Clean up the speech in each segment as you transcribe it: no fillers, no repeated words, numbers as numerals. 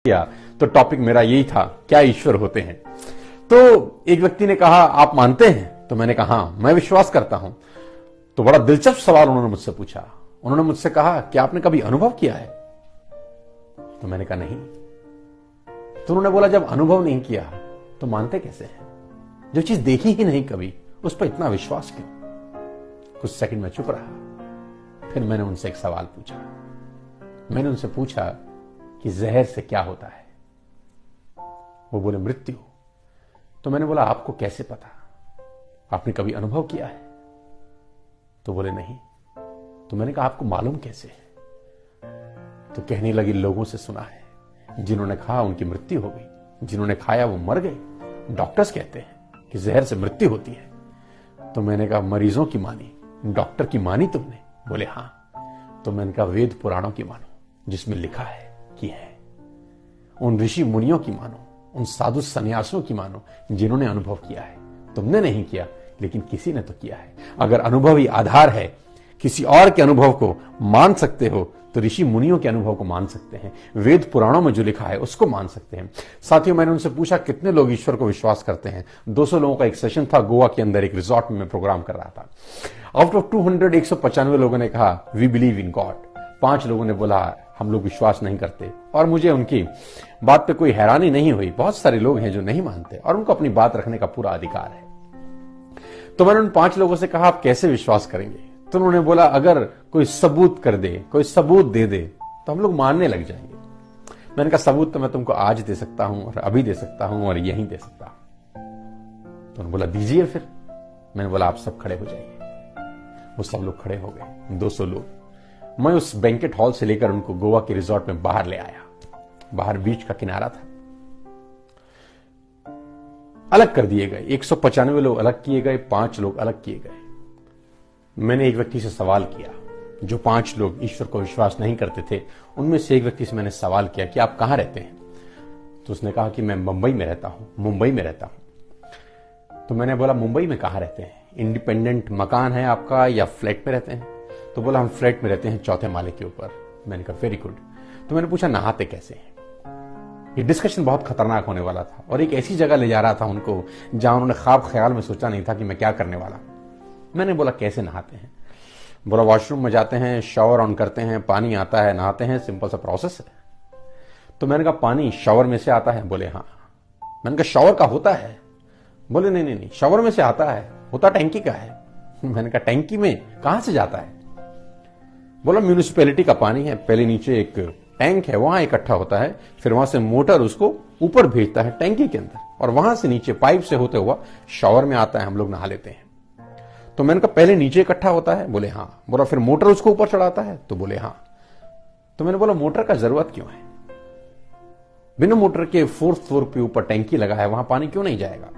किया तो टॉपिक मेरा यही था, क्या ईश्वर होते हैं। तो एक व्यक्ति ने कहा आप मानते हैं? तो मैंने कहा हाँ मैं विश्वास करता हूं। तो बड़ा दिलचस्प सवाल उन्होंने मुझसे पूछा। उन्होंने मुझसे कहा कि आपने कभी अनुभव किया है? तो मैंने कहा नहीं। तो उन्होंने बोला जब अनुभव नहीं किया तो मानते कैसे हैं? जो चीज देखी ही नहीं कभी उस पर इतना विश्वास क्यों? कुछ सेकंड में चुप रहा। फिर मैंने उनसे एक सवाल पूछा। मैंने उनसे पूछा कि जहर से क्या होता है? वो बोले मृत्यु। तो मैंने बोला आपको कैसे पता? आपने कभी अनुभव किया है? तो बोले नहीं। तो मैंने कहा आपको मालूम कैसे है? तो कहने लगी लोगों से सुना है, जिन्होंने खाया उनकी मृत्यु हो गई, जिन्होंने खाया वो मर गए। डॉक्टर्स कहते हैं कि जहर से मृत्यु होती है। तो मैंने कहा मरीजों की मानी, डॉक्टर की मानी तुमने? बोले हां। तो मैंने कहा वेद पुराणों की मानो जिसमें लिखा है कि है। उन ऋषि मुनियों की मानो, उन साधु सन्यासियों की मानो जिन्होंने अनुभव किया है। तुमने नहीं किया लेकिन किसी ने तो किया है। अगर अनुभव ही आधार है, किसी और के अनुभव को मान सकते हो तो ऋषि मुनियों के अनुभव को मान सकते हैं, वेद पुराणों में जो लिखा है उसको मान सकते हैं। साथियों मैंने उनसे पूछा कितने लोग ईश्वर को विश्वास करते हैं। 200 लोगों का एक सेशन था गोवा के अंदर, एक रिजॉर्ट में मैं प्रोग्राम कर रहा था। आउट ऑफ 200 195 लोगों ने कहा वी बिलीव इन गॉड। 5 लोगों ने बोला हम लोग विश्वास नहीं करते। और मुझे उनकी बात पे कोई हैरानी नहीं हुई। बहुत सारे लोग हैं जो नहीं मानते और उनको अपनी बात रखने का पूरा अधिकार है। तो मैंने उन 5 लोगों से कहा आप कैसे विश्वास करेंगे? तो उन्होंने बोला अगर कोई सबूत कर दे, कोई सबूत दे दे तो हम लोग मानने लग जाएंगे। मैंने कहा सबूत तो मैं तुमको आज दे सकता हूं और अभी दे सकता हूं और यहीं दे सकता हूं। तो उन्होंने बोला दीजिए फिर। मैंने बोला आप सब खड़े हो जाइए। वो सब लोग खड़े हो गए, 200 लोग। मैं उस बैंकेट हॉल से लेकर उनको गोवा के रिजॉर्ट में बाहर ले आया। बाहर बीच का किनारा था, अलग कर दिए गए। 195 लोग अलग किए गए, 5 लोग अलग किए गए। मैंने एक व्यक्ति से सवाल किया, जो 5 लोग ईश्वर को विश्वास नहीं करते थे उनमें से एक व्यक्ति से मैंने सवाल किया कि आप कहां रहते हैं? तो उसने कहा कि मैं मुंबई में रहता हूं, मुंबई में रहता हूं। तो मैंने बोला मुंबई में कहां रहते हैं? इंडिपेंडेंट मकान है आपका या फ्लैट में रहते हैं? तो बोला हम फ्लैट में रहते हैं 4थे माले के ऊपर। मैंने कहा वेरी गुड। तो मैंने पूछा नहाते कैसे हैं? ये डिस्कशन बहुत खतरनाक होने वाला था और एक ऐसी जगह ले जा रहा था उनको जहां उन्होंने ख्वाब ख्याल में सोचा नहीं था कि मैं क्या करने वाला। मैंने बोला कैसे नहाते हैं? बोला वॉशरूम में जाते हैं, शावर ऑन करते हैं, पानी आता है, नहाते हैं, सिंपल सा प्रोसेस है। तो मैंने कहा पानी शावर में से आता है? बोले हाँ। मैंने कहा शावर का होता है? बोले नहीं नहीं नहीं, शावर में से आता है, होता टैंकी का है। मैंने कहा टैंकी में कहां से जाता है? बोला म्यूनिसिपैलिटी का पानी है, पहले नीचे एक टैंक है वहां इकट्ठा होता है, फिर वहां से मोटर उसको ऊपर भेजता है टैंकी के अंदर और वहां से नीचे पाइप से होते हुआ शावर में आता है, हम लोग नहा लेते हैं। तो मैंने कहा पहले नीचे इकट्ठा होता है? बोले हाँ। बोला फिर मोटर उसको ऊपर चढ़ाता है? तो बोले हाँ। तो मैंने बोला मोटर का जरूरत क्यों है? बिना मोटर के 4th फ्लोर पे ऊपर टैंकी लगा है, वहां पानी क्यों नहीं जाएगा?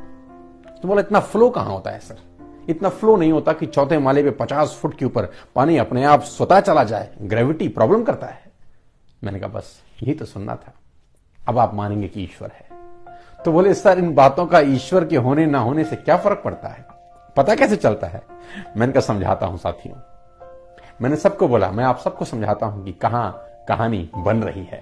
तो बोला इतना फ्लो कहां होता है सर? इतना फ्लो नहीं होता कि 4थे माले पे 50 फुट के ऊपर पानी अपने आप स्वतः चला जाए, ग्रेविटी प्रॉब्लम करता है। मैंने कहा बस यही तो सुनना था, अब आप मानेंगे कि ईश्वर है। तो बोले सर इन बातों का ईश्वर के होने ना होने से क्या फर्क पड़ता है, पता कैसे चलता है? मैंने कहा समझाता हूं साथियों। मैंने सबको बोला मैं आप सबको समझाता हूं कि कहां कहानी बन रही है।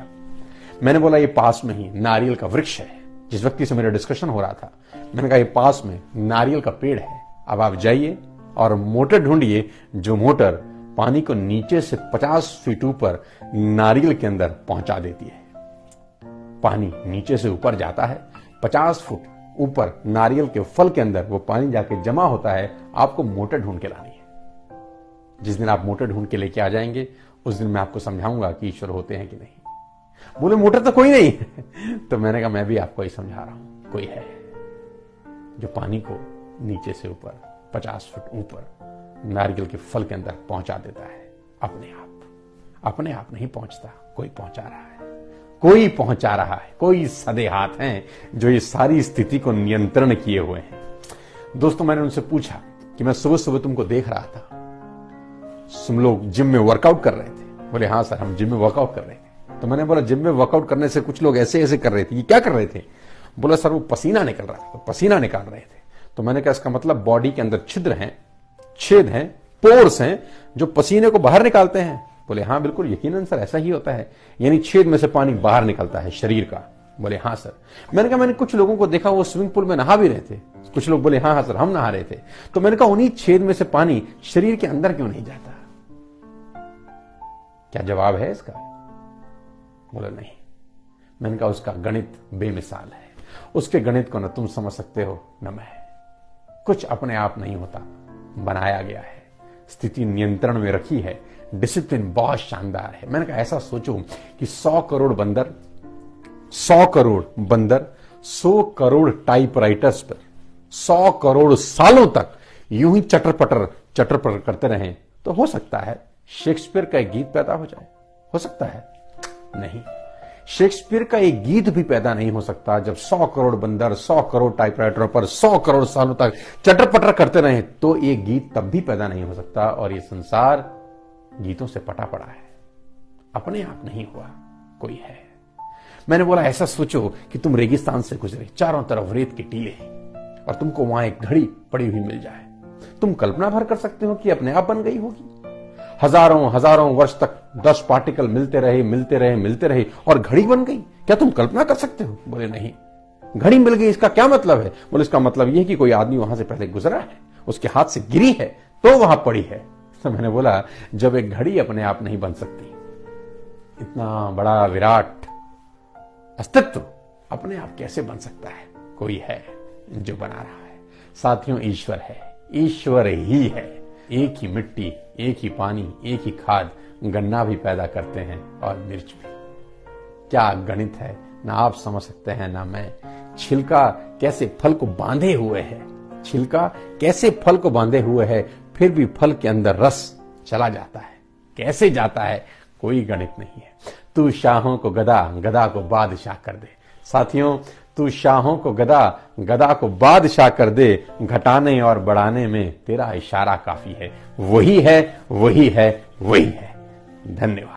मैंने बोला ये पास में ही नारियल का वृक्ष है। जिस व्यक्ति से मेरा डिस्कशन हो रहा था मैंने कहा ये पास में नारियल का पेड़ है, अब आप जाइए और मोटर ढूंढिए जो मोटर पानी को नीचे से 50 फीट ऊपर नारियल के अंदर पहुंचा देती है। पानी नीचे से ऊपर जाता है, 50 फुट ऊपर नारियल के फल के अंदर वो पानी जाके जमा होता है। आपको मोटर ढूंढ के लानी है। जिस दिन आप मोटर ढूंढ के लेके आ जाएंगे उस दिन मैं आपको समझाऊंगा कि ईश्वर होते हैं कि नहीं। बोले मोटर तो कोई नहीं है। तो मैंने कहा मैं भी आपको ही समझा रहा हूं, कोई है जो पानी को नीचे से ऊपर 50 फुट ऊपर नारियल के फल के अंदर पहुंचा देता है। अपने आप नहीं पहुंचता, कोई पहुंचा रहा है, कोई पहुंचा रहा है, कोई सदे हाथ हैं जो ये सारी स्थिति को नियंत्रण किए हुए हैं। दोस्तों मैंने उनसे पूछा कि मैं सुबह सुबह तुमको देख रहा था, तुम लोग जिम में वर्कआउट कर रहे थे? बोले हाँ सर हम जिम में वर्कआउट कर रहे थे। तो मैंने बोला जिम में वर्कआउट करने से कुछ लोग ऐसे ऐसे कर रहे थे, ये क्या कर रहे थे? बोला सर वो पसीना निकल रहा था, तो पसीना निकाल रहे थे। तो मैंने कहा इसका मतलब बॉडी के अंदर छिद्र हैं, छेद हैं, पोर्स हैं जो पसीने को बाहर निकालते हैं। बोले हाँ बिल्कुल यकीनन सर ऐसा ही होता है, यानी छेद में से पानी बाहर निकलता है शरीर का। बोले हाँ सर। मैंने कहा मैंने कुछ लोगों को देखा वो स्विमिंग पूल में नहा भी रहे थे। कुछ लोग बोले हाँ हाँ सर हम नहा रहे थे। तो मैंने कहा उन्हीं छेद में से पानी शरीर के अंदर क्यों नहीं जाता? क्या जवाब है इसका? बोले नहीं। मैंने कहा उसका गणित बेमिसाल है, उसके गणित को न तुम समझ सकते हो न मैं। कुछ अपने आप नहीं होता, बनाया गया है, स्थिति नियंत्रण में रखी है, डिसिप्लिन बहुत शानदार है। मैंने कहा ऐसा सोचो कि 100 करोड़ बंदर 100 करोड़ टाइपराइटर्स पर 100 करोड़ सालों तक यूं ही चटर पटर करते रहें तो हो सकता है शेक्सपियर का एक गीत पैदा हो जाए। हो सकता है? नहीं, शेक्सपियर का एक गीत भी पैदा नहीं हो सकता जब 100 करोड़ बंदर 100 करोड़ टाइपराइटरों पर 100 करोड़ सालों तक चटर पटर करते रहे तो एक गीत तब भी पैदा नहीं हो सकता। और ये संसार गीतों से पटा पड़ा है, अपने आप नहीं हुआ, कोई है। मैंने बोला ऐसा सोचो कि तुम रेगिस्तान से गुजरे, चारों तरफ रेत के टीले और तुमको वहां एक घड़ी पड़ी हुई मिल जाए। तुम कल्पना भर कर सकते हो कि अपने आप बन गई होगी? हजारों वर्ष तक 10 पार्टिकल मिलते रहे और घड़ी बन गई। क्या तुम कल्पना कर सकते हो? बोले नहीं। घड़ी मिल गई इसका क्या मतलब है? बोले इसका मतलब यह है कि कोई आदमी वहां से पहले गुजरा है, उसके हाथ से गिरी है तो वहां पड़ी है। तो मैंने बोला जब एक घड़ी अपने आप नहीं बन सकती, इतना बड़ा विराट अस्तित्व अपने आप कैसे बन सकता है? कोई है जो बना रहा है। साथियों ईश्वर है, ईश्वर ही है। एक ही मिट्टी, एक ही पानी, एक ही खाद, गन्ना भी पैदा करते हैं और मिर्च भी। क्या गणित है, ना आप समझ सकते हैं ना मैं। छिलका कैसे फल को बांधे हुए है, छिलका कैसे फल को बांधे हुए है, फिर भी फल के अंदर रस चला जाता है। कैसे जाता है? कोई गणित नहीं है। तू शाहों को गदा, गदा को बादशाह कर दे। साथियों तू शाहों को गदा, गदा को बादशाह कर दे। घटाने और बढ़ाने में तेरा इशारा काफी है। वही है, वही है, वही है। धन्यवाद।